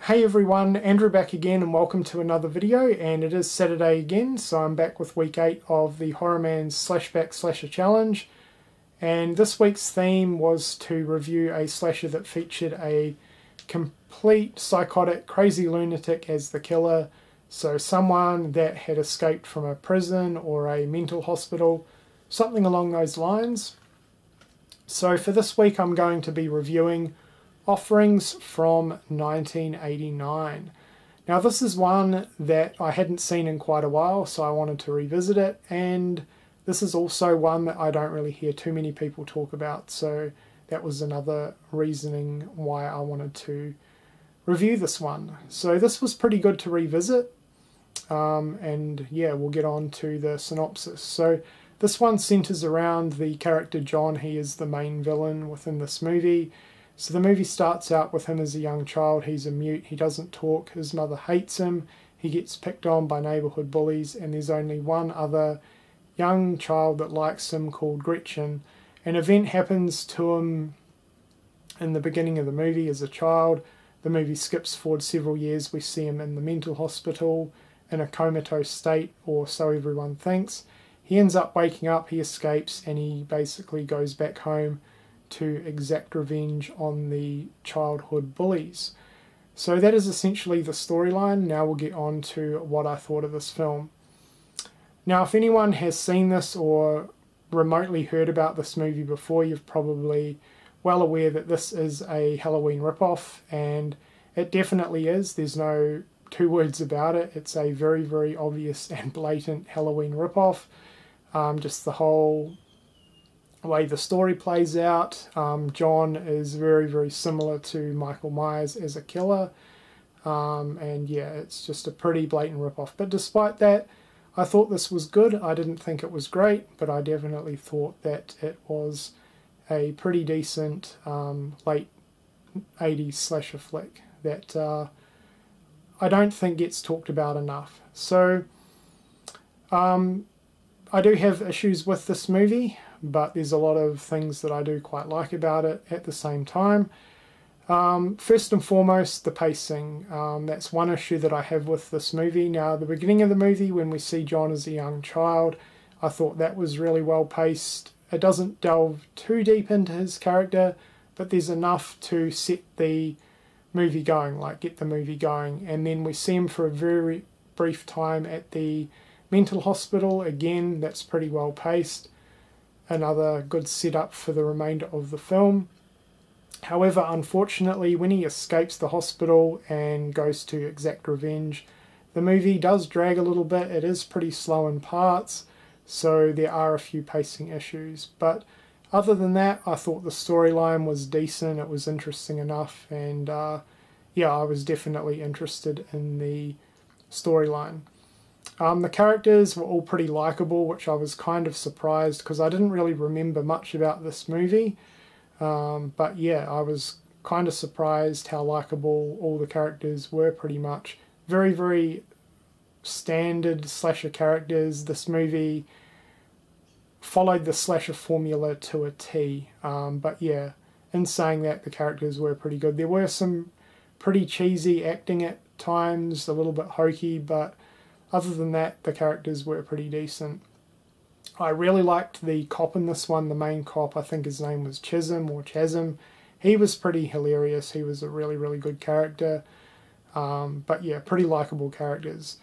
Hey everyone, Andrew back again and welcome to another video, and it is Saturday again, so I'm back with week 8 of the theHORROrmans Slashback Slasher challenge, and this week's theme was to review a slasher that featured a complete psychotic crazy lunatic as the killer, so someone that had escaped from a prison or a mental hospital, something along those lines. So for this week I'm going to be reviewing Offerings from 1989. Now this is one that I hadn't seen in quite a while, so I wanted to revisit it, and this is also one that I don't really hear too many people talk about, so that was another reasoning why I wanted to review this one. So this was pretty good to revisit, and yeah, we'll get on to the synopsis. So this one centers around the character John. He is the main villain within this movie. So the movie starts out with him as a young child. He's a mute, he doesn't talk, his mother hates him, he gets picked on by neighbourhood bullies, and there's only one other young child that likes him called Gretchen. An event happens to him in the beginning of the movie as a child. The movie skips forward several years. We see him in the mental hospital in a comatose state, or so everyone thinks. He ends up waking up, he escapes, and he basically goes back home to exact revenge on the childhood bullies. So that is essentially the storyline. Now we'll get on to what I thought of this film. Now if anyone has seen this or remotely heard about this movie before, you're probably well aware that this is a Halloween ripoff, and it definitely is. There's no two words about it. It's a very, very obvious and blatant Halloween ripoff. Just the whole way the story plays out. John is very, very similar to Michael Myers as a killer, and yeah, it's just a pretty blatant ripoff. But despite that, I thought this was good. I didn't think it was great, but I definitely thought that it was a pretty decent late 80s slasher flick that I don't think gets talked about enough. So I do have issues with this movie, but there's a lot of things that I do quite like about it at the same time. First and foremost, the pacing. That's one issue that I have with this movie. Now, the beginning of the movie, when we see John as a young child, I thought that was really well paced. It doesn't delve too deep into his character, but there's enough to set the movie going, like get the movie going. And then we see him for a very brief time at the mental hospital. Again, that's pretty well paced. Another good setup for the remainder of the film. However, unfortunately, when he escapes the hospital and goes to exact revenge, the movie does drag a little bit. It is pretty slow in parts, so there are a few pacing issues. But other than that, I thought the storyline was decent. It was interesting enough, and yeah, I was definitely interested in the storyline. The characters were all pretty likable, which I was kind of surprised because I didn't really remember much about this movie. But yeah, I was kind of surprised how likable all the characters were pretty much. Very, very standard slasher characters. This movie followed the slasher formula to a T. But yeah, in saying that, the characters were pretty good. There were some pretty cheesy acting at times, a little bit hokey, but other than that, the characters were pretty decent. I really liked the cop in this one, the main cop. I think his name was Chisholm or Chasm. He was pretty hilarious. He was a really, really good character. But yeah, pretty likable characters.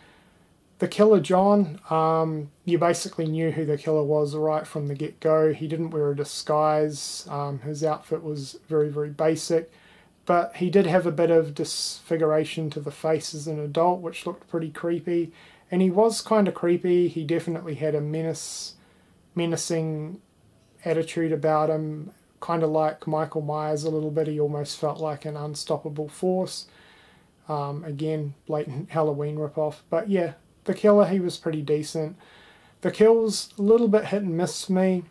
The killer, John, you basically knew who the killer was right from the get-go. He didn't wear a disguise. His outfit was very, very basic. But he did have a bit of disfiguration to the face as an adult, which looked pretty creepy. And he was kind of creepy. He definitely had a menacing attitude about him, kind of like Michael Myers a little bit. He almost felt like an unstoppable force. Again, blatant Halloween ripoff. But yeah, the killer, he was pretty decent. The kills, a little bit hit and miss me.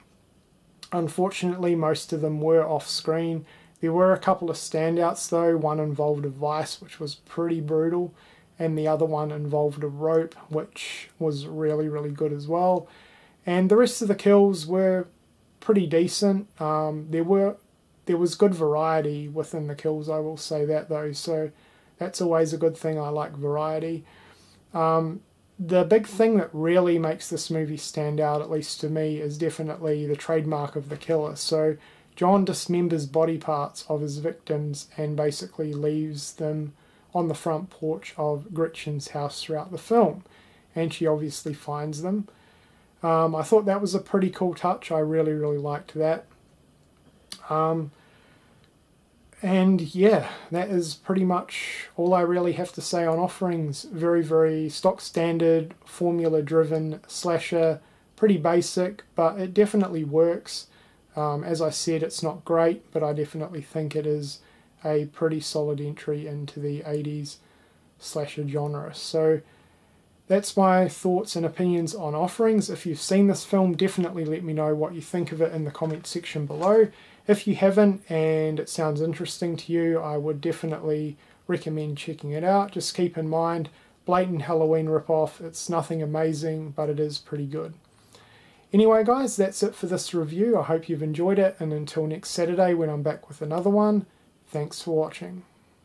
Unfortunately, most of them were off screen. There were a couple of standouts though. One involved a vice, which was pretty brutal, and the other one involved a rope, which was really, really good as well. And the rest of the kills were pretty decent. There was good variety within the kills, I will say that though, so That's always a good thing. I like variety. The big thing that really makes this movie stand out, at least to me, is definitely the trademark of the killer. So John dismembers body parts of his victims and basically leaves them on the front porch of Gretchen's house throughout the film. And she obviously finds them. I thought that was a pretty cool touch. I really, really liked that. And yeah, that is pretty much all I really have to say on Offerings. Very, very stock standard, formula driven slasher. Pretty basic, but it definitely works. As I said, it's not great, but I definitely think it is a pretty solid entry into the 80s slasher genre. So that's my thoughts and opinions on Offerings. If you've seen this film, definitely let me know what you think of it in the comment section below. If you haven't and it sounds interesting to you, I would definitely recommend checking it out. Just keep in mind, blatant Halloween ripoff. It's nothing amazing, but it is pretty good. Anyway guys, that's it for this review. I hope you've enjoyed it, and until next Saturday when I'm back with another one, thanks for watching.